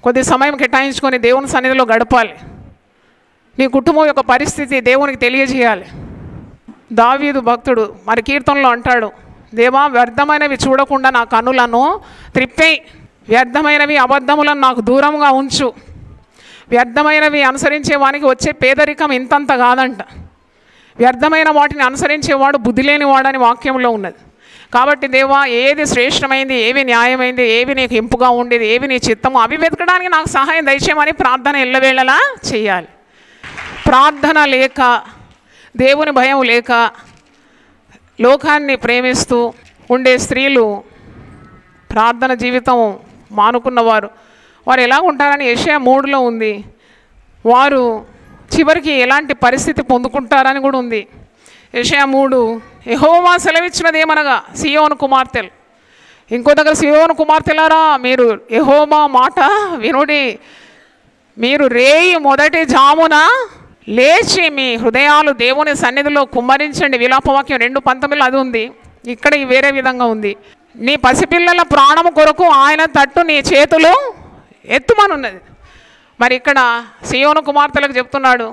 కొద్ది సమయం కేటాయించుకొని దేవుని సన్నిధిలో గడపాలి. నీ కుటుంబం యొక్క పరిస్థితి దేవునికి తెలియజేయాలి. దావీదు భక్తుడు మరి కీర్తనలో అంటాడు, దేవా వ్యర్థమైనవి చూడకుండా నా కన్నులను త్రిప్పేయి, వ్యర్థమైనవి అబద్ధములను నాకు దూరంగా ఉంచు. వ్యర్థమైనవి అనుసరించే వానికి వచ్చే పేదరికం ఇంతంత కాదంట. వ్యర్థమైన వాటిని అనుసరించేవాడు బుద్ధి లేనివాడని వాక్యంలో ఉన్నది. కాబట్టి దేవా ఏది శ్రేష్టమైంది, ఏవి న్యాయమైంది, ఏవి నీకు ఇంపుగా ఉండేది, ఏవి నీ చిత్తము, అవి వెతకడానికి నాకు సహాయం దయచేయమని ప్రార్థన ఎల్లవేళలా చేయాలి. ప్రార్థన లేక, దేవుని భయం లేక, లోకాన్ని ప్రేమిస్తూ ఉండే స్త్రీలు, ప్రార్థన జీవితం మానుకున్నవారు వారు ఎలా ఉంటారని యెషయా 3లో ఉంది. వారు చివరికి ఎలాంటి పరిస్థితి పొందుకుంటారని కూడా ఉంది. యెషయా 3, యెహోవా సెలవిచ్చినది ఏమనగా సీయోను కుమార్తెలు, ఇంకో దగ్గర సీయోను కుమార్తెలారా మీరు యెహోవా మాట వినుడి, మీరు రేయి మొదటి జామున లేచి మీ హృదయాలు దేవుని సన్నిధిలో కుమ్మరించండి. విలాపవాక్యం 2:19 అది ఉంది. ఇక్కడ వేరే విధంగా ఉంది. నీ పసిపిల్లల ప్రాణము కొరకు ఆయన తట్టు నీ చేతులు ఎత్తుమనున్నది. మరి ఇక్కడ సీయోను కుమార్తెలకు చెప్తున్నాడు,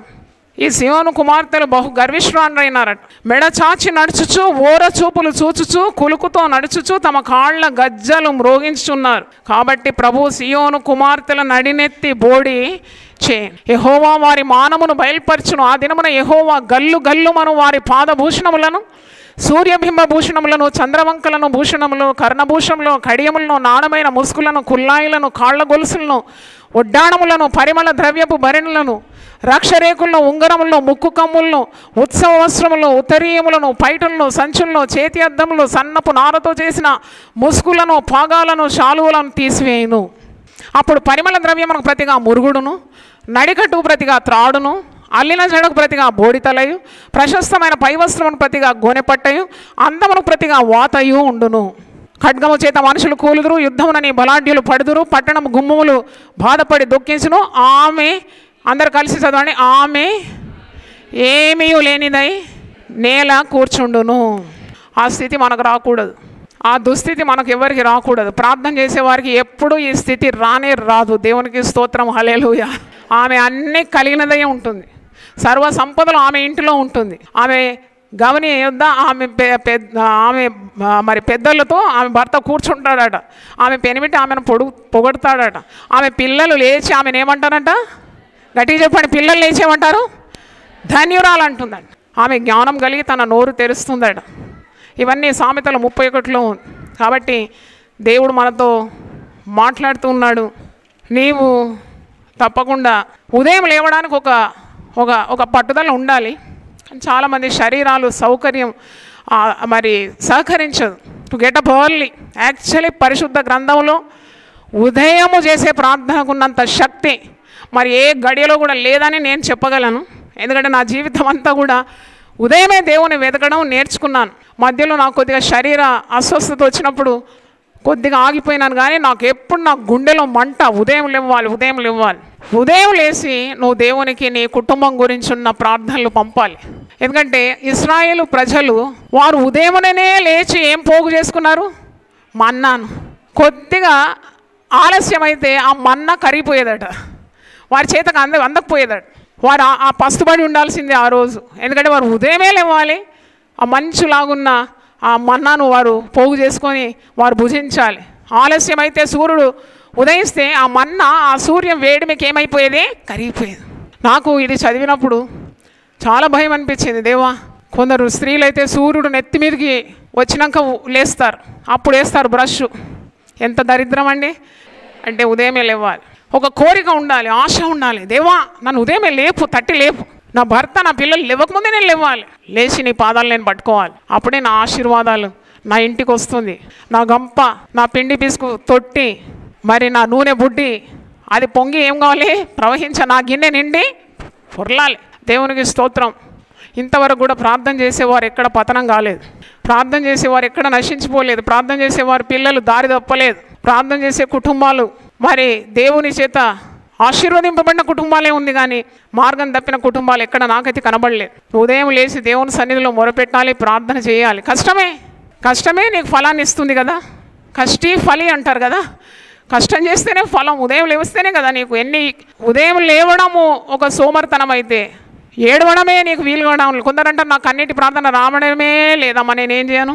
ఈ సీయోను కుమార్తెలు బహు గర్విష్ఠులైనారట. మెడ చాచి నడుచుచు, ఓర చూపులు చూచుచు, కులుకుతో నడుచుచు తమ కాళ్ళ గజ్జలు మ్రోగించుచున్నారు. కాబట్టి ప్రభు సీయోను కుమార్తెల నడినెత్తి బోడి చేయండి. యెహోవా వారి మానమును బయలుపరచును. ఆ దినమున యెహోవా గల్లు గల్లుమను వారి పాదభూషణములను, సూర్యబింబ భూషణములను, చంద్రవంకలను, భూషణములను, కర్ణభూషములను, కడియములను, నాణమైన ముసుగులను, కుల్లాయిలను, కాళ్ల గొలుసులను, ఒడ్డాణములను, పరిమళ ద్రవ్యపు భరణులను, రక్షరేకులను, ఉంగరములను, ముక్కు కమ్ములను, ఉత్సవ వస్త్రములను, ఉత్తరీయములను, పైటలను, సంచులను, చేతి అద్దములు, సన్నపు నారతో చేసిన ముసుగులను, పాగాలను, శాలువలను తీసివేయును. అప్పుడు పరిమళ ద్రవ్యమునకు ప్రతిగా మురుగుడును, నడికట్టుకు ప్రతిగా త్రాడును, అల్లిన జడకు ప్రతిగా బోడితలయు, ప్రశస్తమైన పైవస్త్రమును ప్రతిగా గోనెపట్టయు, అందమును ప్రతిగా వాతయు ఉండును. ఖడ్గము చేత మనుషులు కూలుదురు, యుద్ధమునని బలాఢ్యులు పడుదురు, పట్టణము గుమ్మములు బాధపడి దుఃఖించును. ఆమె, అందరు కలిసి చదవండి, ఆమె ఏమీ లేనిదై నేల కూర్చుండును. ఆ స్థితి మనకు రాకూడదు. ఆ దుస్థితి మనకు ఎవరికి రాకూడదు. ప్రార్థన చేసేవారికి ఎప్పుడు ఈ స్థితి రానే రాదు. దేవునికి స్తోత్రం, హల్లెలూయా. ఆమె అన్నీ కలిగినదే ఉంటుంది. సర్వ సంపదలు ఆమె ఇంటిలో ఉంటుంది. ఆమె గవని యొద్ద ఆమె మరి పెద్దలతో ఆమె భర్త కూర్చుంటాడట. ఆమె పెనిమిటి ఆమెను పొగడతాడట. ఆమె పిల్లలు లేచి ఆమెను ఏమంటారట, గట్టిగా చెప్పండి, పిల్లలు లేచేమంటారు, ధన్యురాలు అంటుందంట. ఆమె జ్ఞానం కలిగి తన నోరు తెరుస్తుందట. ఇవన్నీ సామెతలు 31లో ఉంది. కాబట్టి దేవుడు మనతో మాట్లాడుతూ ఉన్నాడు. నీవు తప్పకుండా ఉదయం లేవడానికి ఒక పట్టుదల ఉండాలి. చాలామంది శరీరాలు సౌకర్యం మరి సహకరించదు. To get up early. Actually పరిశుద్ధ గ్రంథంలో ఉదయము చేసే ప్రార్థనకు ఉన్నంత శక్తి మరి ఏ గడియలో కూడా లేదని నేను చెప్పగలను. ఎందుకంటే నా జీవితం అంతా కూడా ఉదయమే దేవుని వెతకడం నేర్చుకున్నాను. మధ్యలో నాకు కొద్దిగా శరీర అస్వస్థత వచ్చినప్పుడు కొద్దిగా ఆగిపోయినాను. కానీ నాకు ఎప్పుడు నా గుండెలో మంట, ఉదయం లేవాలి. ఉదయం లేచి నువ్వు దేవునికి నీ కుటుంబం గురించి ఉన్న ప్రార్థనలు పంపాలి. ఎందుకంటే ఇశ్రాయేలు ప్రజలు వారు ఉదయమునే లేచి ఏం పోగు చేసుకున్నారు, మన్నాను. కొద్దిగా ఆలస్యమైతే ఆ మన్న కరిగిపోయేదట, వారి చేతకు అందకపోయేదట. వారు ఆ పస్తుబడి ఉండాల్సిందే ఆ రోజు. ఎందుకంటే వారు ఉదయమే లేవాలి. ఆ మంచులాగున్న ఆ మన్నాను వారు పోగు చేసుకొని వారు భుజించాలి. ఆలస్యం అయితే సూర్యుడు ఉదయిస్తే ఆ మన్న, ఆ సూర్యం వేడి మీకు ఏమైపోయేది, కరిగిపోయేది. నాకు ఇది చదివినప్పుడు చాలా భయం అనిపించింది. దేవా, కొందరు స్త్రీలు అయితే సూర్యుడు నెత్తి మీదకి వచ్చినాక లేస్తారు, అప్పుడు వేస్తారు బ్రష్. ఎంత దరిద్రం అండి. అంటే ఉదయమే లేవాలి. ఒక కోరిక ఉండాలి, ఆశ ఉండాలి. దేవా, నన్ను ఉదయమే లేపు, తట్టి లేపు. నా భర్త, నా పిల్లలు లేవకముందే నేను లేవాలి. లేచి నీ పాదాలు నేను పట్టుకోవాలి. అప్పుడే నా ఆశీర్వాదాలు నా ఇంటికి వస్తుంది. నా గంప, నా పిండి పిసుకు తొట్టి, మరి నా నూనె బుడ్డి అది పొంగి ఏం కావాలి, నా గిన్నె నిండి పొర్లాలి. దేవునికి స్తోత్రం. ఇంతవరకు కూడా ప్రార్థన చేసేవారు ఎక్కడ పతనం కాలేదు. ప్రార్థన చేసేవారు ఎక్కడ నశించిపోలేదు. ప్రార్థన చేసేవారు పిల్లలు దారి తప్పలేదు. ప్రార్థన చేసే కుటుంబాలు మరి దేవుని చేత ఆశీర్వదింపబడిన కుటుంబాలే ఉంది. కానీ మార్గం తప్పిన కుటుంబాలు ఎక్కడ నాకైతే కనబడలేదు. ఉదయం లేచి దేవుని సన్నిధిలో మొరపెట్టాలి, ప్రార్థన చేయాలి. కష్టమే నీకు ఫలాన్ని ఇస్తుంది కదా. కష్టీ ఫలి అంటారు కదా. కష్టం చేస్తేనే ఫలం. ఉదయం లేవస్తేనే కదా నీకు ఉదయం లేవడము ఒక సోమర్తనం అయితే ఏడవడమే నీకు వీలు కావడం. కొందరంటారు నాకు కన్నీటి ప్రార్థన రావడమే లేదమ్మా, నేనేం చేయను?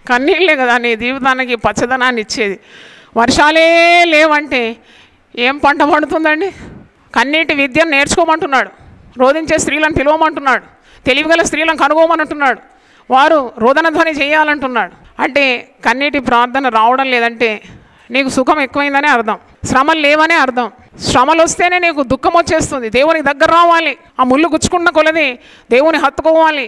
కన్నీళ్ళే కదా నీ జీవితానికి పచ్చదనాన్ని ఇచ్చేది. వర్షాలే లేవంటే ఏం పంట పండుతుందండి? కన్నీటి విద్యను నేర్చుకోమంటున్నాడు, రోధించే స్త్రీలను పిలవమంటున్నాడు, తెలివిగల స్త్రీలను కనుగోమనంటున్నాడు, వారు రోదన ధ్వని చేయాలంటున్నాడు. అంటే కన్నీటి ప్రార్థన రావడం లేదంటే నీకు సుఖం ఎక్కువైందనే అర్థం, శ్రమలు లేవనే అర్థం. శ్రమలు వస్తేనే నీకు దుఃఖం వచ్చేస్తుంది. దేవునికి దగ్గర రావాలి, ఆ ముళ్ళు గుచ్చుకున్న కొలది దేవుని హత్తుకోవాలి,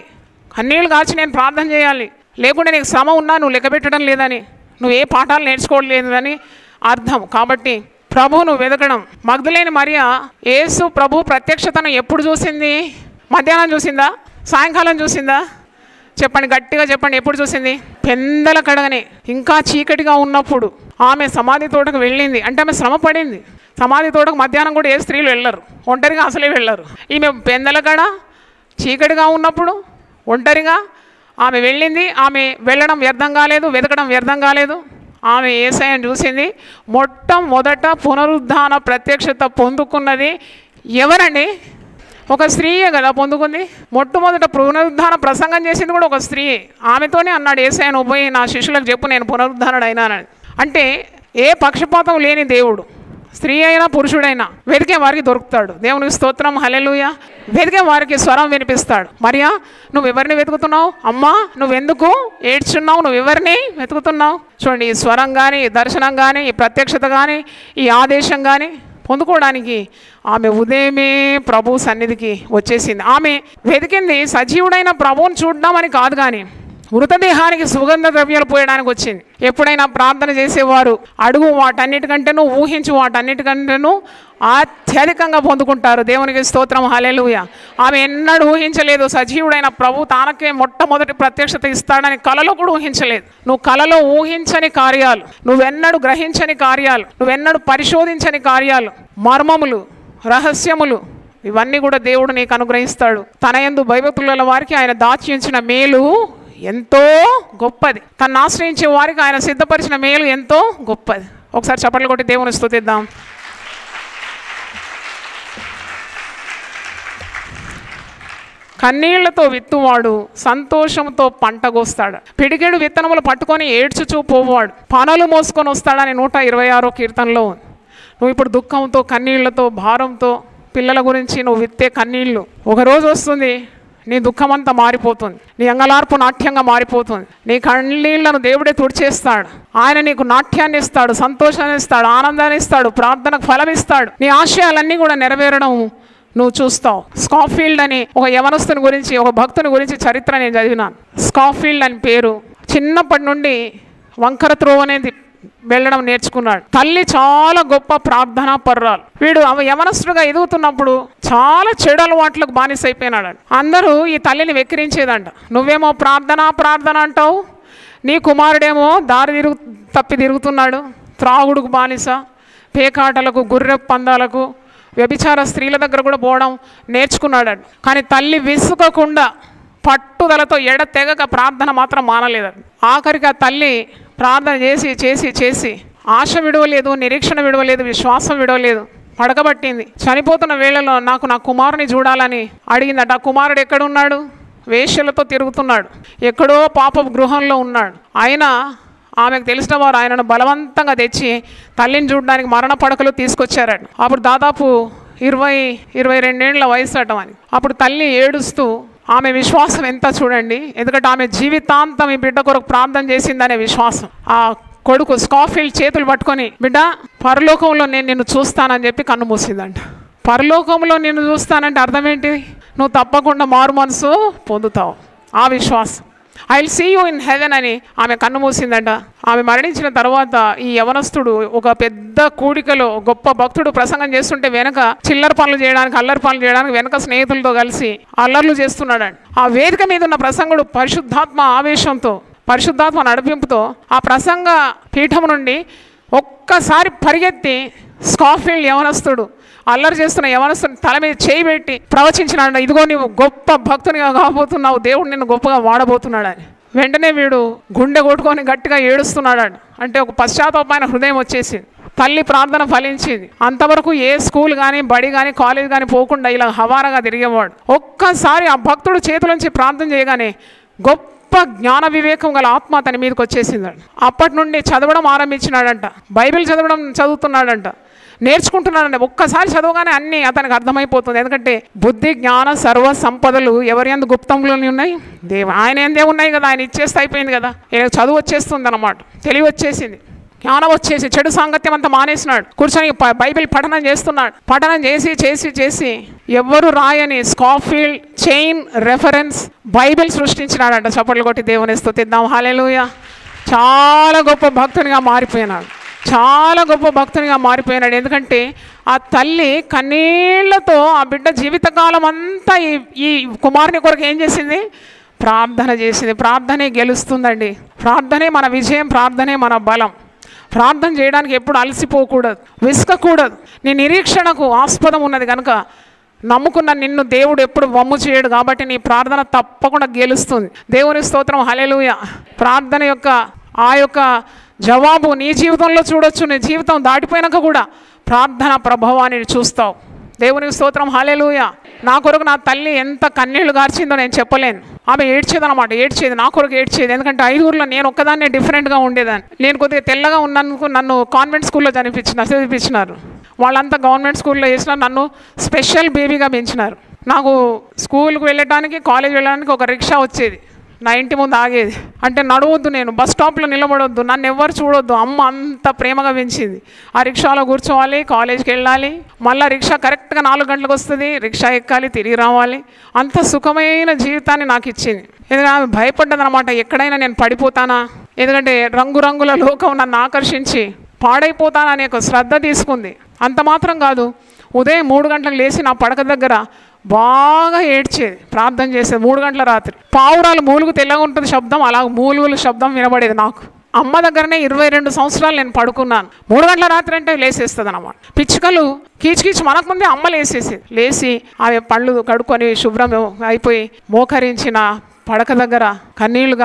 కన్నీళ్ళు కాచి నేను ప్రార్థన చేయాలి. లేకుంటే నీకు శ్రమ ఉన్నా నువ్వు లెక్క పెట్టడం లేదని, నువ్వు ఏ పాఠాలు నేర్చుకోవట్లేదని అర్థం. కాబట్టి ప్రభువును వెతకడం. మగ్దలేని మరియ యేసు ప్రభు ప్రత్యక్షతను ఎప్పుడు చూసింది? మధ్యాహ్నం చూసిందా? సాయంకాలం చూసిందా? చెప్పండి, గట్టిగా చెప్పండి. ఎప్పుడు చూసింది? పెందల కడగనే ఇంకా చీకటిగా ఉన్నప్పుడు ఆమె సమాధి తోటకు వెళ్ళింది. అంటే ఆమె శ్రమ పడింది. సమాధి తోటకు మధ్యాహ్నం కూడా ఏ స్త్రీలు వెళ్ళరు, ఒంటరిగా అసలే వెళ్ళరు. ఈమె పెందల కడ చీకటిగా ఉన్నప్పుడు ఒంటరిగా ఆమె వెళ్ళింది. ఆమె వెళ్ళడం వ్యర్థం కాలేదు, వెతకడం వ్యర్థం కాలేదు. ఆమె యేసయ్యను చూసింది. మొట్టమొదట పునరుద్ధాన ప్రత్యక్షత పొందుకున్నది ఎవరండి? ఒక స్త్రీయే కదా పొందుకుంది. మొట్టమొదట పునరుద్ధాన ప్రసంగం చేసింది కూడా ఒక స్త్రీ. ఆమెతోనే అన్నాడు యేసయ్యను పోయి నా శిష్యులకు చెప్పు నేను పునరుద్ధానుడు అయినానని. అంటే ఏ పక్షపాతం లేని దేవుడు స్త్రీ అయినా పురుషుడైనా వెతికే వారికి దొరుకుతాడు. దేవునికి స్తోత్రం, హల్లెలూయా. వెతికే వారికి స్వరం వినిపిస్తాడు. మరియా, నువ్వు ఎవరిని వెతుకుతున్నావు? అమ్మా, నువ్వెందుకు ఏడ్చున్నావు? నువ్వు ఎవరిని వెతుకుతున్నావు? చూడండి, ఈ స్వరం కానీ, ఈ దర్శనం కానీ, ఈ ప్రత్యక్షత కానీ, ఈ ఆదేశం కానీ పొందుకోవడానికి ఆమె ఉదయమే ప్రభు సన్నిధికి వచ్చేసింది. ఆమె వెతికింది సజీవుడైన ప్రభువుని చూడడామని కాదు, కానీ మృతదేహానికి సుగంధ ద్రవ్యాలు పోయడానికి వచ్చింది. ఎప్పుడైనా ప్రార్థన చేసేవారు అడుగు వాటన్నిటికంటేనూ, ఊహించు వాటన్నిటికంటేనూ అత్యధికంగా పొందుకుంటారు. దేవునికి స్తోత్రం, హల్లెలూయా. ఆమె ఎన్నడూ ఊహించలేదు సజీవుడైన ప్రభు తానకే మొట్టమొదటి ప్రత్యక్షత ఇస్తాడని. కలలో కూడా ఊహించలేదు. నువ్వు కలలో ఊహించని కార్యాలు, నువ్వెన్నడూ గ్రహించని కార్యాలు, నువ్వెన్నడూ పరిశోధించని కార్యాలు, మర్మములు, రహస్యములు, ఇవన్నీ కూడా దేవుడు నీకు అనుగ్రహిస్తాడు. తన యందు భయభక్తుల వారికి ఆయన దాచి ఉంచిన మేలు ఎంతో గొప్పది. తను ఆశ్రయించే వారికి ఆయన సిద్ధపరిచిన మేలు ఎంతో గొప్పది. ఒకసారి చప్పట్లు కొట్టి దేవుని స్తుతిద్దాం. కన్నీళ్లతో విత్తువాడు సంతోషంతో పంట కోస్తాడు. పిడికెడు విత్తనములు పట్టుకొని ఏడ్చుచూ పోవాడు పనులు మోసుకొని వస్తాడని 126వ కీర్తనలో. నువ్వు ఇప్పుడు దుఃఖంతో, కన్నీళ్లతో, భారంతో, పిల్లల గురించి నువ్వు విత్తే కన్నీళ్ళు ఒకరోజు వస్తుంది, నీ దుఃఖమంతా మారిపోతుంది, నీ అంగలార్పు నాట్యంగా మారిపోతుంది. నీ కన్నీళ్లను దేవుడే తుడిచేస్తాడు. ఆయన నీకు నాట్యాన్ని ఇస్తాడు, సంతోషాన్ని ఇస్తాడు, ఆనందాన్ని ఇస్తాడు, ప్రార్థనకు ఫలం ఇస్తాడు. నీ ఆశయాలన్నీ కూడా నెరవేరడం నువ్వు చూస్తావు. స్కాఫీల్డ్ అని ఒక యవనస్తుని గురించి, ఒక భక్తుని గురించి చరిత్ర నేను చదివినాను. స్కాఫీల్డ్ అని పేరు. చిన్నప్పటి నుండి వంకర త్రోవ అనేది వెళ్ళడం నేర్చుకున్నాడు. తల్లి చాలా గొప్ప ప్రార్థనా పర్రాలు. వీడు యవనస్తుడుగా ఎదుగుతున్నప్పుడు చాలా చెడు అలవాట్లకు బానిసైపోయినాడు. అందరూ ఈ తల్లిని వెక్కిరించేదంట. నువ్వేమో ప్రార్థన అంటావు, నీ కుమారుడేమో తప్పి తిరుగుతున్నాడు, త్రాగుడుకు బానిస, పేకాటలకు, గుర్రె పందాలకు, వ్యభిచార స్త్రీల దగ్గర కూడా పోవడం నేర్చుకున్నాడు. కానీ తల్లి విసుగకుండా పట్టుదలతో ఎడతెగక ప్రార్థన మాత్రం మానలేదండి. ఆఖరికి ఆ తల్లి ప్రార్థన చేసి చేసి చేసి ఆశ విడవలేదు, నిరీక్షణ విడవలేదు, విశ్వాసం విడవలేదు. పడకబట్టింది. చనిపోతున్న వేళలో నాకు నా కుమారుని చూడాలని అడిగిందట. ఆ కుమారుడు ఎక్కడున్నాడు? వేశ్యలతో తిరుగుతున్నాడు, ఎక్కడో పాప గృహంలో ఉన్నాడు. అయినా ఆమెకు తెలిసిన వారు ఆయనను బలవంతంగా తెచ్చి తల్లిని చూడడానికి మరణ పడకలు తీసుకొచ్చారట. అప్పుడు దాదాపు 20-22 ఏళ్ల వయసు అటమని. అప్పుడు తల్లి ఏడుస్తూ, ఆమె విశ్వాసం ఎంత చూడండి, ఎందుకంటే ఆమె జీవితాంతం ఈ బిడ్డ కొరకు ప్రార్థన చేసిందనే విశ్వాసం. ఆ కొడుకు స్కాఫీల్డ్ చేతులు పట్టుకొని, బిడ్డ పరలోకంలో నేను నిన్ను చూస్తానని చెప్పి కన్ను మూసిందంట. పరలోకంలో నిన్ను చూస్తానంటే అర్థం ఏంటి? నువ్వు తప్పకుండా మారు మనసు పొందుతావు. ఆ విశ్వాసం. I will see you in heaven అని ఆమె కన్ను మూసిందంట. ఆమె మరణించిన తర్వాత ఈ యవనస్తుడు ఒక పెద్ద కూడికలో గొప్ప భక్తుడు ప్రసంగం చేస్తుంటే వెనక చిల్లర పనులు చేయడానికి, అల్లరి పనులు చేయడానికి వెనక స్నేహితులతో కలిసి అల్లర్లు చేస్తున్నాడు. ఆ వేదిక మీద ఉన్న ప్రసంగుడు పరిశుద్ధాత్మ ఆవేశంతో, పరిశుద్ధాత్మ నడిపింపుతో ఆ ప్రసంగ పీఠం నుండి ఒక్కసారి పరిగెత్తి స్కాఫీల్డ్ యవనస్తుడు, అల్లరి చేస్తున్న యవనస్తుని తల మీద చేయి పెట్టి ప్రవచించినాడు, ఇదిగో నీవు గొప్ప భక్తునిగా కాబోతున్నావు, దేవుడు నిన్ను గొప్పగా వాడబోతున్నాడని. వెంటనే వీడు గుండె కొట్టుకొని గట్టిగా ఏడుస్తున్నాడు. అంటే ఒక పశ్చాత్తాపమైన హృదయం వచ్చేసింది. తల్లి ప్రార్థన ఫలించింది. అంతవరకు ఏ స్కూల్ కానీ బడి కానీ కాలేజ్ కానీ పోకుండా ఇలా హవారగా తిరిగేవాడు. ఒక్కసారి ఆ భక్తుడు చేతుల నుంచి ప్రార్థన చేయగానే గొప్ప జ్ఞాన వివేకం గల ఆత్మ అతని మీదకి వచ్చేసిందంట. అప్పటి నుండి చదవడం ఆరంభించినాడంట. బైబిల్ చదువుతున్నాడంట, నేర్చుకుంటున్నాడంట. ఒక్కసారి చదవగానే అన్నీ అతనికి అర్థమైపోతుంది. ఎందుకంటే బుద్ధి జ్ఞాన సర్వ సంపదలు ఎవరి యందు గుప్తంలోనే ఉన్నాయి? ఆయన ఏందే ఉన్నాయి కదా, ఆయన ఇచ్చేస్తే అయిపోయింది కదా. చదువు వచ్చేస్తుంది అన్నమాట, తెలివి వచ్చేసింది, జ్ఞానం వచ్చేసి చెడు సాంగత్యం అంతా మానేసినాడు. కూర్చొని బైబిల్ పఠనం చేస్తున్నాడు. పఠనం చేసి చేసి చేసి ఎవ్వరు రాయని స్కాఫీల్డ్ చైన్ రెఫరెన్స్ బైబిల్ సృష్టించినాడంట. చప్పట్లు కొట్టి దేవుని స్తుతిద్దాం. హల్లెలూయా. చాలా గొప్ప భక్తునిగా మారిపోయినాడు, చాలా గొప్ప భక్తునిగా మారిపోయినాడు. ఎందుకంటే ఆ తల్లి కన్నీళ్లతో ఆ బిడ్డ జీవితకాలం అంతా ఈ కుమారుని కొరకు ఏం చేసింది? ప్రార్థన చేసింది. ప్రార్థనే గెలుస్తుందండి. ప్రార్థనే మన విజయం, ప్రార్థనే మన బలం. ప్రార్థన చేయడానికి ఎప్పుడు అలసిపోకూడదు, విసుకకూడదు. నీ నిరీక్షణకు ఆస్పదం ఉన్నది కనుక నమ్ముకున్న నిన్ను దేవుడు ఎప్పుడు వమ్ము చేయడు. కాబట్టి నీ ప్రార్థన తప్పకుండా గెలుస్తుంది. దేవుని స్తోత్రం. హల్లెలూయా. ప్రార్థన యొక్క ఆ యొక్క జవాబు నీ జీవితంలో చూడొచ్చు. నీ జీవితం దాటిపోయినాక కూడా ప్రార్థన ప్రభావాన్ని చూస్తావు. దేవునికి స్తోత్రం. హల్లెలూయా. నా కొరకు నా తల్లి ఎంత కన్నీళ్లు గార్చిందో నేను చెప్పలేను. ఆమె ఏడ్చేదనమాట, ఏడ్చేది, నా కొరకు ఏడ్చేది. ఎందుకంటే 5 నేను ఒక్కదాన్నే డిఫరెంట్గా ఉండేదాన్ని. నేను కొద్దిగా తెల్లగా ఉన్నందుకు నన్ను కాన్వెంట్ స్కూల్లో చదివించినారు. వాళ్ళంతా గవర్నమెంట్ స్కూల్లో వేసినారు. నన్ను స్పెషల్ బేబీగా పెంచినారు. నాకు స్కూల్కి వెళ్ళడానికి కాలేజ్ వెళ్ళడానికి ఒక రిక్షా వచ్చేది, నా ఇంటి ముందు ఆగేది. అంటే నడవద్దు, నేను బస్ స్టాప్లో నిలబడొద్దు, నన్ను ఎవ్వరు చూడొద్దు. అమ్మ అంత ప్రేమగా పెంచింది. ఆ రిక్షాలో కూర్చోవాలి, కాలేజ్కి వెళ్ళాలి, మళ్ళీ రిక్షా కరెక్ట్గా 4 గంటలకు వస్తుంది, రిక్షా ఎక్కాలి, తిరిగి రావాలి. అంత సుఖమైన జీవితాన్ని నాకు ఇచ్చింది. ఎందుకంటే ఆమె భయపడ్డదనమాట, ఎక్కడైనా నేను పడిపోతానా, ఎందుకంటే రంగురంగుల లోకం నన్ను ఆకర్షించి పాడైపోతాననే ఒక శ్రద్ధ తీసుకుంది. అంత మాత్రం కాదు, ఉదయం 3 గంటలకు లేచి నా పడక దగ్గర బాగా ఏడ్చేది, ప్రార్థన చేసేది. 3 గంటల రాత్రి పావురాలు మూలుగు తెల్లగా ఉంటుంది శబ్దం, అలా మూలుగుల శబ్దం వినబడేది నాకు. అమ్మ దగ్గరనే 22 సంవత్సరాలు నేను పడుకున్నాను. 3 గంటల రాత్రి అంటే లేసేస్తుంది అన్నమాట. పిచ్చుకలు కీచి మనకు ముందే అమ్మ లేసేసేది. లేచి ఆమె పళ్ళు కడుక్కొని శుభ్రం అయిపోయి మోకరించిన పడక దగ్గర కన్నీళ్లు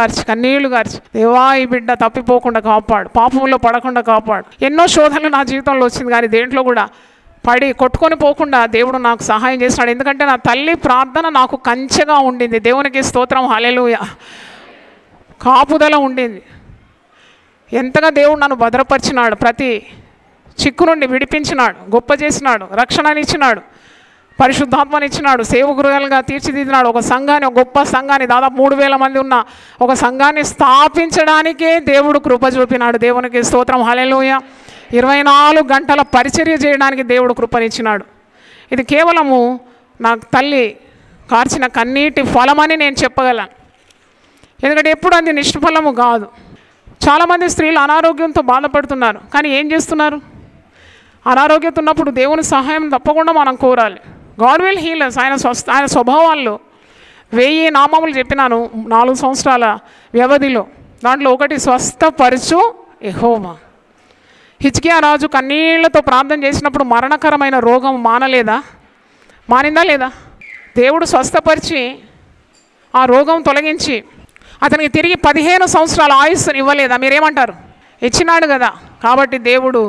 గార్చి దేవా ఈ బిడ్డ తప్పిపోకుండా కాపాడు, పాపంలో పడకుండా కాపాడు. ఎన్నో శోధనలు నా జీవితంలో వచ్చింది, కానీ దేంట్లో కూడా పడి కొట్టుకొని పోకుండా దేవుడు నాకు సహాయం చేస్తున్నాడు. ఎందుకంటే నా తల్లి ప్రార్థన నాకు కంచెగా ఉండింది. దేవునికి స్తోత్రం. హల్లెలూయా. కాపుదల ఉండింది. ఎంతగా దేవుడు నన్ను భద్రపరిచినాడు, ప్రతి చిక్కు నుండి విడిపించినాడు, గొప్ప చేసినాడు, రక్షణనిచ్చినాడు, పరిశుద్ధాత్మనిచ్చినాడు, సేవకులుగా తీర్చిదిద్దినాడు. ఒక సంఘాన్ని, ఒక గొప్ప సంఘాన్ని, దాదాపు 3000 మంది ఉన్న ఒక సంఘాన్ని స్థాపించడానికే దేవుడు కృప చూపినాడు. దేవునికి స్తోత్రం. హల్లెలూయా. 24 గంటల పరిచర్య చేయడానికి దేవుడు కృపనిచ్చినాడు. ఇది కేవలము నాకు తల్లి కార్చిన కన్నీటి ఫలమని నేను చెప్పగలను. ఎందుకంటే ఎప్పుడు అది నిష్ఫలము కాదు. చాలామంది స్త్రీలు అనారోగ్యంతో బాధపడుతున్నారు, కానీ ఏం చేస్తున్నారు? అనారోగ్యత ఉన్నప్పుడు దేవుని సహాయం తప్పకుండా మనం కోరాలి. God will heal us. ఆయన స్వభావాల్లో 1000 నామములు చెప్పినాను 4 సంవత్సరాల వ్యవధిలో. దాంట్లో ఒకటి స్వస్థపరచు యెహోవా. హిజ్కియా రాజు కన్నీళ్లతో ప్రార్థన చేసినప్పుడు మరణకరమైన రోగం మానిందా లేదా? దేవుడు స్వస్థపరిచి ఆ రోగం తొలగించి అతనికి తిరిగి 15 సంవత్సరాల ఆయుస్సుని ఇవ్వలేదా? మీరేమంటారు? ఇచ్చినాడు కదా. కాబట్టి దేవుడు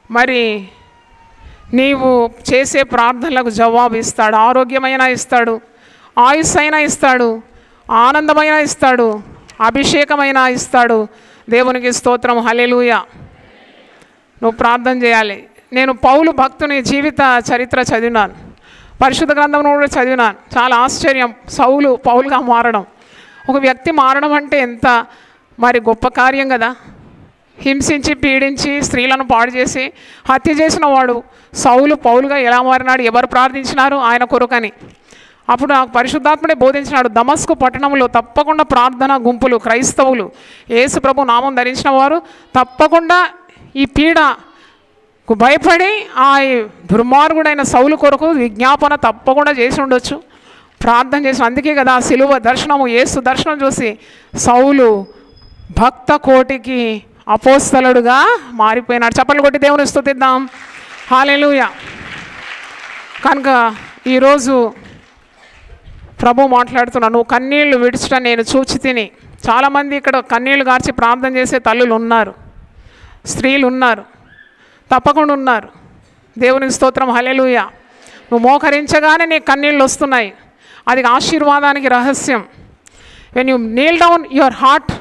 మరి నీవు చేసే ప్రార్థనలకు జవాబు ఇస్తాడు. ఆరోగ్యమైన ఇస్తాడు, ఆయుస్సు అయినా ఇస్తాడు, ఆనందమైన ఇస్తాడు, అభిషేకమైన ఇస్తాడు. దేవునికి స్తోత్రం. హల్లెలూయా. నువ్వు ప్రార్థన చేయాలి. నేను పౌలు భక్తుని జీవిత చరిత్ర చదివినాను, పరిశుద్ధ గ్రంథంలో కూడా చదివినాను. చాలా ఆశ్చర్యం సౌలు పౌలుగా మారడం. ఒక వ్యక్తి మారడం అంటే ఎంత మరి గొప్ప కార్యం కదా. హింసించి పీడించి స్త్రీలను పాడు చేసి హత్య చేసిన వాడు సౌలు పౌలుగా ఎలా మారినాడు? ఎవరు ప్రార్థించినారు ఆయన కొరకని? అప్పుడు నాకు పరిశుద్ధాత్ముడే బోధించినాడు. దమస్కు పట్టణంలో తప్పకుండా ప్రార్థన గుంపులు, క్రైస్తవులు, యేసు ప్రభు నామం ధరించిన వారు తప్పకుండా ఈ పీడకు భయపడి ఆ దుర్మార్గుడైన సౌలు కొరకు విజ్ఞాపన తప్పకుండా చేసి ఉండొచ్చు, ప్రార్థన చేసి. అందుకే కదా సిలువ దర్శనము, యేసు దర్శనం చూసి సౌలు భక్త కోటికి అపోస్తలుడుగా మారిపోయినాడు. చప్పట్లు కొట్టి దేవుని స్తుతిద్దాం. హల్లెలూయా. కనుక ఈరోజు ప్రభు మాట్లాడుతున్నాను, నువ్వు కన్నీళ్లు విడిచడం నేను చూచి తిని. చాలామంది ఇక్కడ కన్నీళ్లు గార్చి ప్రార్థన చేసే తల్లులు ఉన్నారు, స్త్రీలు ఉన్నారు. తప్పకుండా ఉన్నారు. దేవునికి స్తోత్రం, హల్లెలూయా. నువ్వు మోకరించగానే నీ కన్నీళ్ళు వస్తున్నాయి. అది ఆశీర్వాదానికి రహస్యం. When you kneel down your heart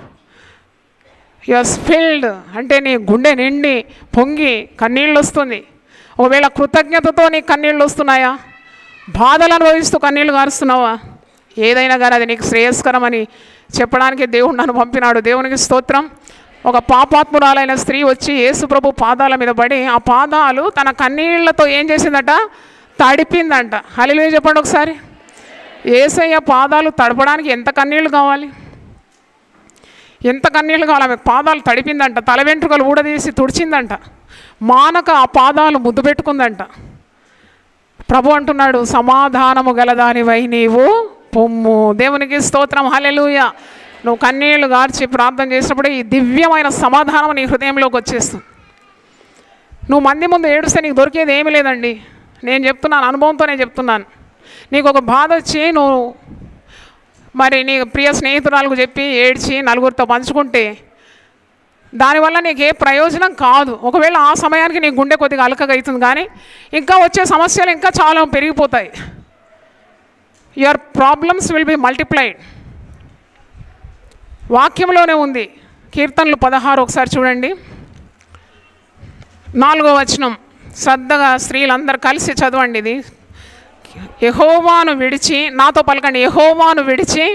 your filled, అంటే నీ గుండె నిండి పొంగి కన్నీళ్ళు వస్తుంది. ఒకవేళ కృతజ్ఞతతో నీ కన్నీళ్ళు వస్తున్నాయా? బాధలు అనుభవిస్తూ కన్నీళ్ళు గారుస్తున్నావా? ఏదైనా కానీ అది నీకు శ్రేయస్కరమని చెప్పడానికి దేవుడు నన్ను పంపినాడు. దేవునికి స్తోత్రం. ఒక పాపాత్మురాలైన స్త్రీ వచ్చి యేసుప్రభు పాదాల మీద పడి ఆ పాదాలు తన కన్నీళ్లతో ఏం చేసిందట? తడిపిందంట. హల్లెలూయా చెప్పండి ఒకసారి. యేసయ్య పాదాలు తడపడానికి ఎంత కన్నీళ్ళు కావాలి? ఎంత కన్నీళ్ళు కావాలి? ఆమె పాదాలు తడిపిందంట, తల వెంట్రుకలు ఊడదీసి తుడిచిందంట, మానక ఆ పాదాలు ముద్దు పెట్టుకుందంట. ప్రభు అంటున్నాడు, సమాధానము గలదానివై నీవు పొమ్ము. దేవునికి స్తోత్రం, హల్లెలూయా. నువ్వు కన్నీళ్లు గార్చి ప్రార్థన చేసినప్పుడు ఈ దివ్యమైన సమాధానం నీ హృదయంలోకి వచ్చేస్తుంది. నువ్వు మంది ముందు ఏడుస్తే నీకు దొరికేది ఏమీ లేదండి. నేను చెప్తున్నాను, అనుభవంతో నేను చెప్తున్నాను. నీకు ఒక బాధ వచ్చి నువ్వు మరి నీ ప్రియ స్నేహితురాలకు చెప్పి ఏడ్చి నలుగురితో పంచుకుంటే దానివల్ల నీకు ఏ ప్రయోజనం కాదు. ఒకవేళ ఆ సమయానికి నీ గుండె కొద్దిగా అలకగా అవుతుంది, కానీ ఇంకా వచ్చే సమస్యలు ఇంకా చాలా పెరిగిపోతాయి. Your problems will be multiplied. వాక్యంలోనే ఉంది. కీర్తనలు 16 ఒకసారి చూడండి, 4వ వచనం. శ్రద్ధగా స్త్రీలందరూ కలిసి చదవండి ఇది. యెహోవాను విడిచి, నాతో పలకండి, యెహోవాను విడిచి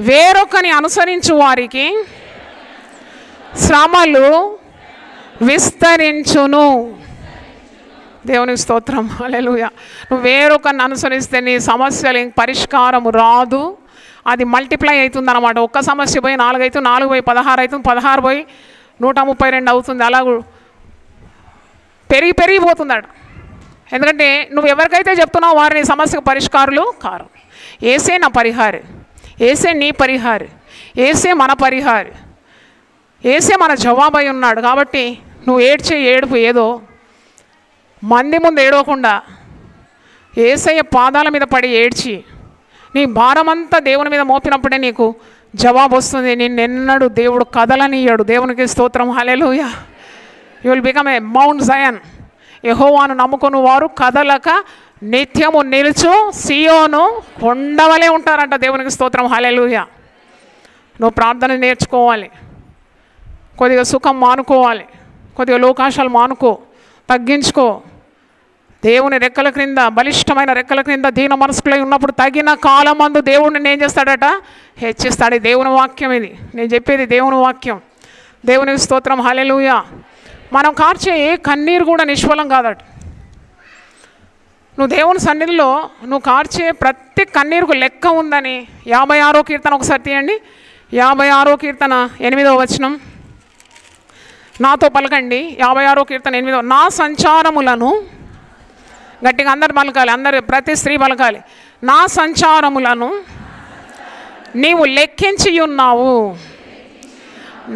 వేరొకని అనుసరించు వారికి శ్రమలు విస్తరించును. దేవునికి స్తోత్రం, హల్లెలూయా. నువ్వు వేరొకరిని అనుసరిస్తే నీ సమస్యలు పరిష్కారము రాదు, అది మల్టిప్లై అవుతుంది అన్నమాట. ఒక్క సమస్య పోయి 4 అవుతుంది, 4 పోయి 16 అవుతుంది, 16 పోయి 132 అవుతుంది. అలాగూ పెరిగిపోతుందట. ఎందుకంటే నువ్వు ఎవరికైతే చెప్తున్నావు వారు నీ సమస్యకు పరిష్కారులు కారు. ఏసే నా పరిహారి, ఏసే నీ పరిహారి, ఏసే మన పరిహారి, ఏసే మన జవాబై ఉన్నాడు. కాబట్టి నువ్వు ఏడ్చే ఏడుపు ఏదో మంది ముందు ఏడవకుండా ఏసయ్య పాదాల మీద పడి ఏడ్చి నీ భారమంతా దేవుని మీద మోపినప్పుడే నీకు జవాబు వస్తుంది. నిన్నెన్నడు దేవుడు కదలనియ్యాడు. దేవునికి స్తోత్రం, హల్లెలూయా. You will become a mount Zion. యెహోవాను నమ్ముకుని వారు కదలక నిత్యము నిలుచు సియోను కొండవలే ఉంటారంట. దేవునికి స్తోత్రం, హల్లెలూయా. నువ్వు ప్రార్థన నేర్చుకోవాలి, కొద్దిగా సుఖం మానుకోవాలి, కొద్దిగా లోకాశాలు మానుకో, తగ్గించుకో. దేవుని రెక్కల క్రింద, బలిష్టమైన రెక్కల క్రింద దీన మనసుకులై ఉన్నప్పుడు తగిన కాలమందు దేవుడిని ఏం చేస్తాడట? హెచ్చిస్తాడు. దేవుని వాక్యం ఇది, నేను చెప్పేది దేవుని వాక్యం. దేవునికి స్తోత్రం, హల్లెలూయా. మనం కార్చే కన్నీరు కూడా నిష్ఫలం కాదట. నువ్వు దేవుని సన్నిధిలో నువ్వు కార్చే ప్రతి కన్నీరుకు లెక్క ఉందని 56వ కీర్తన ఒకసారి తీయండి. 56వ కీర్తన 8వ వచనం. నాతో పలకండి, 56వ కీర్తన 8. నా సంచారములను, గట్టిగా అందరు పలకాలి, అందరు ప్రతి స్త్రీ పలకాలి. నా సంచారములను నీవు లెక్కించి ఉన్నావు,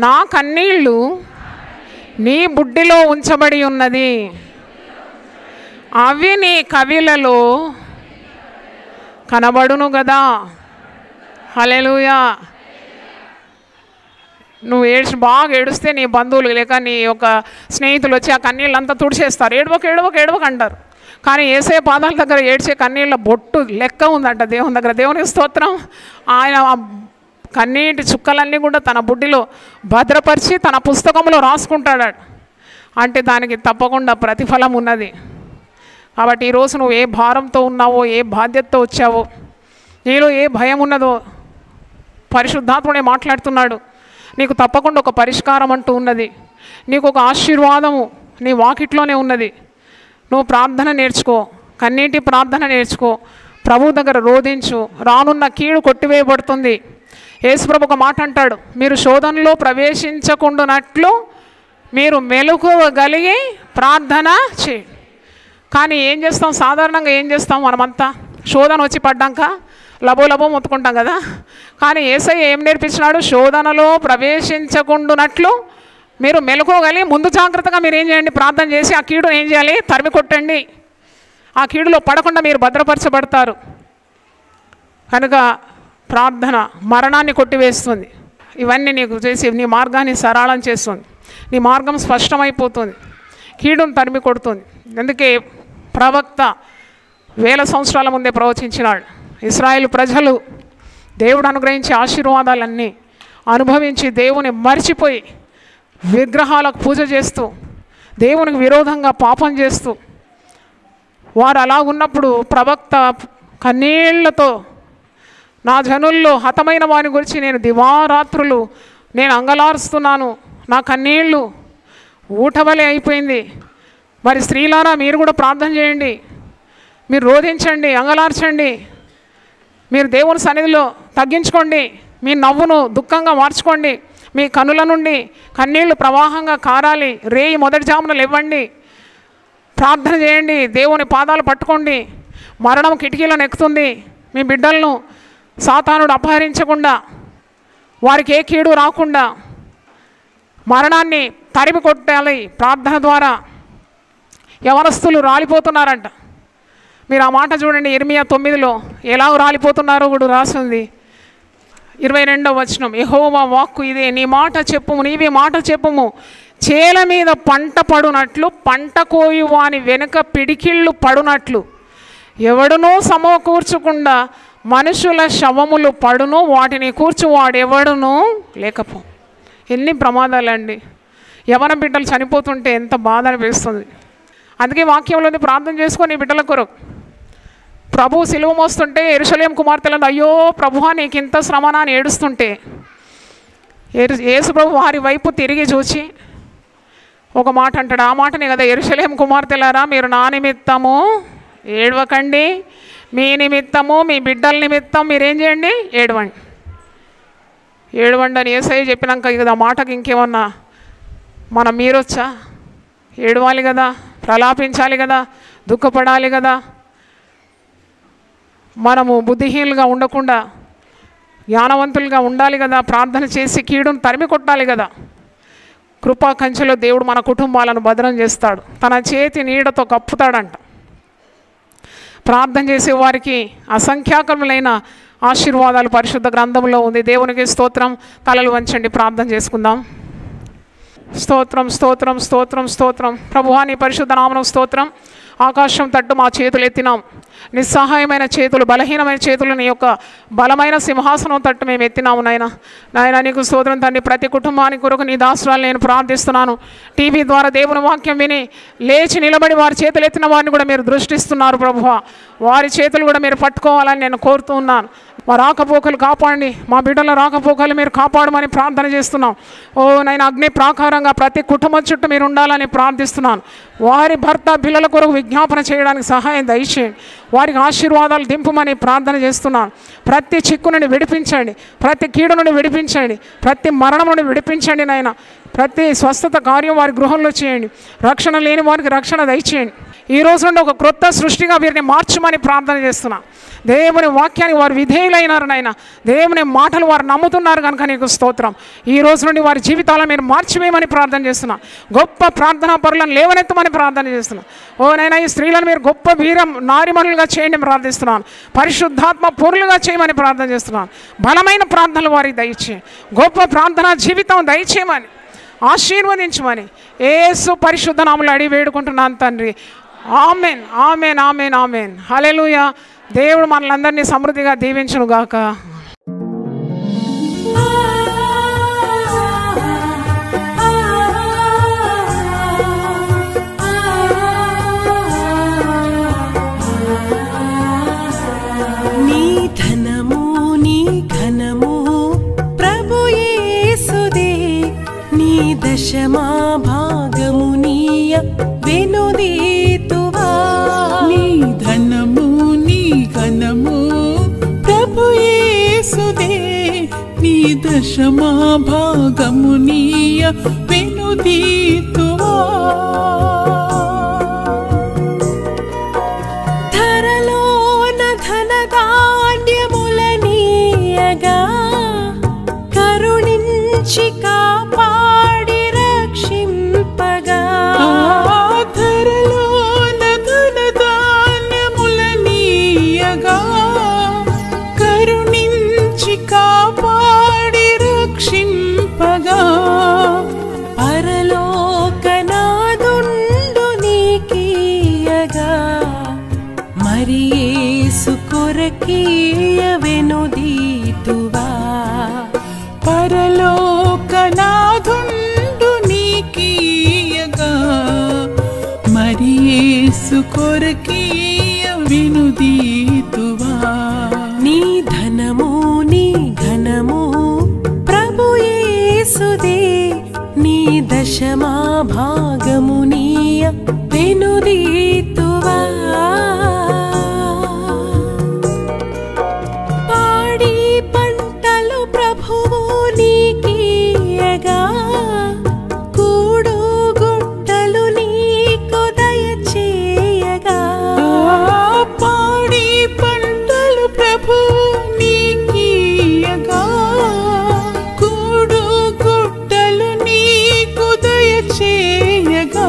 నా కన్నీళ్ళు నీ బుడ్డిలో ఉంచబడి ఉన్నది, అవి నీ కవిలలో కనబడును కదా. హల్లెలూయా. నువ్వు బాగా ఏడుస్తే నీ బంధువులు లేక నీ యొక్క స్నేహితులు వచ్చి ఆ కన్నీళ్ళంతా తుడిచేస్తారు. ఏడవక అంటారు. కానీ యేసయ్య పాదాల దగ్గర ఏడ్చే కన్నీళ్ళ బొట్టు లెక్క ఉందంట దేవుని దగ్గర. దేవునికి స్తోత్రం. ఆయన కన్నీటి చుక్కలన్నీ కూడా తన బుడ్డిలో భద్రపరిచి తన పుస్తకంలో రాసుకుంటాడు. అంటే దానికి తప్పకుండా ప్రతిఫలం ఉన్నది. కాబట్టి ఈరోజు నువ్వు ఏ భారంతో ఉన్నావో, ఏ బాధ్యతతో వచ్చావో, నీలో ఏ భయం ఉన్నదో పరిశుద్ధాత్ముడే మాట్లాడుతున్నాడు. నీకు తప్పకుండా ఒక పరిష్కారం అంటూ ఉన్నది. నీకు ఒక ఆశీర్వాదము నీ వాకిట్లోనే ఉన్నది. నువ్వు ప్రార్థన నేర్చుకో, కన్నీటి ప్రార్థన నేర్చుకో, ప్రభు దగ్గర రోధించు. రానున్న కీడు కొట్టివేయబడుతుంది. యేసుప్రభు ఒక మాట అంటాడు, మీరు శోధనలో ప్రవేశించకుండానట్లు మీరు మెలకువగలిగి ప్రార్థన చేయండి. కానీ ఏం చేస్తాం? సాధారణంగా ఏం చేస్తాం? మనమంతా శోధన వచ్చి పడ్డాక లబో మొత్తుకుంటాం కదా. కానీ యేసయ్య ఏం నేర్పించినాడు? శోధనలో ప్రవేశించకుండానట్లు మీరు మెలకువగలిగి ముందు జాగ్రత్తగా మీరు ఏం చేయండి? ప్రార్థన చేసి ఆ కీడును ఏం చేయాలి? తరిమి కొట్టండి. ఆ కీడులో పడకుండా మీరు భద్రపరచబడతారు. కనుక ప్రార్థన మరణాన్ని కొట్టివేస్తుంది. ఇవన్నీ నీకు చేసి నీ మార్గాన్ని సరళం చేస్తుంది. నీ మార్గం స్పష్టమైపోతుంది. కీడును తరిమి కొడుతుంది. అందుకే ప్రవక్త 1000 సంవత్సరాల ముందే ప్రవచించినాడు. ఇశ్రాయేలు ప్రజలు దేవుడు అనుగ్రహించే ఆశీర్వాదాలన్నీ అనుభవించి దేవుని మర్చిపోయి విగ్రహాలకు పూజ చేస్తూ దేవునికి విరోధంగా పాపం చేస్తూ వారు అలా ఉన్నప్పుడు ప్రవక్త కన్నీళ్లతో నా జనుల్లో హతమైన వారి గురించి నేను దివారాత్రులు నేను అంగలారుస్తున్నాను, నా కన్నీళ్ళు ఊటవలే అయిపోయింది. మరి స్త్రీలారా మీరు కూడా ప్రార్థన చేయండి, మీరు రోధించండి, అంగలార్చండి, మీరు దేవుని సన్నిధిలో తగ్గించుకోండి, మీ నవ్వును దుఃఖంగా మార్చుకోండి, మీ కనుల నుండి కన్నీళ్లు ప్రవాహంగా కారాలి, రేయి మొదటి జామునలు ఇవ్వండి, ప్రార్థన చేయండి, దేవుని పాదాలు పట్టుకోండి. మరణం కిటికీలను ఎక్కుతుంది. మీ బిడ్డలను సాతానుడు అపహరించకుండా వారికి ఏ కీడు రాకుండా మరణాన్ని తరిమి కొట్టాలి ప్రార్థన ద్వారా. యవనస్తులు రాలిపోతున్నారంట. మీరు ఆ మాట చూడండి, ఇర్మియా 9లో ఎలా రాలిపోతున్నారో కూడా రాసింది. 22వ వచనం, యెహోవా వాక్కు ఇదే, నీ మాట చెప్పుము, నీవే మాట చెప్పుము, చేల మీద పంట పడునట్లు, పంట కోయు వాని వెనుక పిడికిళ్ళు పడునట్లు, ఎవడునూ సమకూర్చకుండా మనుషుల శవములు పడును, వాటిని కూర్చువాడెవడునూ లేకపో. ఎన్ని ప్రమాదాలండి. యవన బిడ్డలు చనిపోతుంటే ఎంత బాధ అనిపిస్తుంది. అందుకే వాక్యంలోని ప్రార్థన చేసుకొని బిడ్డల కొరకు. ప్రభు సిలువ మోస్తుంటే యెరూషలేము కుమార్తెలను అయ్యో ప్రభువా నీకు ఇంత శ్రమనా అని ఏడుస్తుంటే యేసు ప్రభు వారి వైపు తిరిగి చూచి ఒక మాట అంటాడు. ఆ మాటనే కదా, యెరూషలేము కుమార్తెలారా మీరు నా నిమిత్తము ఏడవకండి, మీ నిమిత్తము మీ బిడ్డల నిమిత్తం మీరేం చేయండి, ఏడవండి. ఏడవండి అని యేసయ్య చెప్పినాక కదా ఆ మాటకి ఇంకేమన్నా మనం మీరొచ్చా? ఏడవాలి కదా, ప్రలాపించాలి కదా, దుఃఖపడాలి కదా. మనము బుద్ధిహీనులుగా ఉండకుండా జ్ఞానవంతులుగా ఉండాలి కదా, ప్రార్థన చేసి కీడును తరిమి కొట్టాలి కదా. కృపా కంచెలో దేవుడు మన కుటుంబాలను భద్రం చేస్తాడు, తన చేతి నీడతో కప్పుతాడంట. ప్రార్థన చేసే వారికి అసంఖ్యాకములైన ఆశీర్వాదాలు పరిశుద్ధ గ్రంథంలో ఉంది. దేవునికి స్తోత్రం. తలలు వంచండి, ప్రార్థన చేసుకుందాం. స్తోత్రం స్తోత్రం స్తోత్రం స్తోత్రం. ప్రభువా నీ పరిశుద్ధ నామమునకు స్తోత్రం. ఆకాశం తట్టు మా చేతులు ఎత్తినాం. నిస్సహాయమైన చేతులు, బలహీనమైన చేతులు నీ యొక్క బలమైన సింహాసనం తట్టు మేము ఎత్తినాము నాయన. నాయన నీకు స్తోత్రం తండ్రి. ప్రతి కుటుంబానికి కొరకు నీ దాసురాలు నేను ప్రార్థిస్తున్నాను. టీవీ ద్వారా దేవుని వాక్యం విని లేచి నిలబడి వారి చేతులు ఎత్తిన వారిని కూడా మీరు దృష్టిస్తున్నారు ప్రభువా. వారి చేతులు కూడా మీరు పట్టుకోవాలని నేను కోరుతూ ఉన్నాను. మా రాకపోకలు కాపాడండి, మా బిడ్డల రాకపోకలు మీరు కాపాడమని ప్రార్థన చేస్తున్నాం. ఓ నైనా అగ్ని ప్రాకారంగా ప్రతి కుటుంబం చుట్టూ మీరు ఉండాలని ప్రార్థిస్తున్నాను. వారి భర్త పిల్లల కొరకు విజ్ఞాపన చేయడానికి సహాయం దయచేయండి. వారికి ఆశీర్వాదాలు దింపమని ప్రార్థన చేస్తున్నాను. ప్రతి చిక్కు నుండి విడిపించండి, ప్రతి కీడు నుండి విడిపించండి, ప్రతి మరణం నుండి విడిపించండి నాయన. ప్రతి స్వస్థత కార్యం వారి గృహంలో చేయండి. రక్షణ లేని వారికి రక్షణ దయచేయండి. ఈ రోజు నుండి ఒక క్రొత్త సృష్టిగా వీరిని మార్చమని ప్రార్థన చేస్తున్నా. దేవుని వాక్యానికి వారు విధేయులైనారు నాయన. దేవుని మాటలు వారు నమ్ముతున్నారు కనుక నీకు స్తోత్రం. ఈ రోజు నుండి వారి జీవితాలను మీరు మార్చివేయమని ప్రార్థన చేస్తున్నా. గొప్ప ప్రార్థనా పరులను లేవనెత్తమని ప్రార్థన చేస్తున్నా. ఓ నైనా ఈ స్త్రీలను మీరు గొప్ప వీరం నారిమణులుగా చేయండి ప్రార్థిస్తున్నాను. పరిశుద్ధాత్మ పూర్లుగా చేయమని ప్రార్థన చేస్తున్నాను. బలమైన ప్రార్థనలు వారికి దయచేయండి. గొప్ప ప్రార్థనా జీవితం దయచేయమని ఆశీర్వదించమని యేసు పరిశుద్ధ నామములో అడిగి వేడుకుంటున్నాను తండ్రి. ఆమెన్ ఆమెన్ ఆమెన్ ఆమెన్. హల్లెలూయా. దేవుడు మనలందరినీ సమృద్ధిగా దీవించును గాక. నీ ధనము నీ ఘనము ప్రభు యేసుదే, నీ దశమా భాగము నీయ వెనుదీతువా. నీ ధనము నీ ఘనము ప్రభు యేసుదే, నీ దశమా భాగము నీయ వెనుదీతువా. ధరలోన ధనధాన్యములనీయగా కరుణించి కాపాడి రక్షింపగా. ధరలోన ధనధాన్యములనీయగా కరుణించి కాపాడి రక్షింపగా. పరలోకనాదుండ వెనుదీతువా. పరలోకనాథుండు నీకీయగా మరి యేసు కొరకీయ వినుదీతువా. నీ ధనము నీ ఘనము ప్రభు యేసుదే, నీ దశమా భాగము నీయ వెనుదీతువా. పాడి పంటలు ప్రభువు నీకీయగా, కూడు గుట్టలు నీకు దయచేయగా. పాడి పంటలు ప్రభు నీకీయగా, కూడు గుట్టలు నీకు దయచేయగా.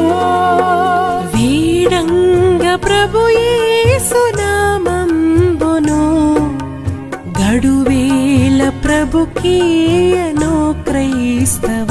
వీడంగ ప్రభు యేసు నామంబును, గడువేల ప్రభుకీయను క్రైస్తవ.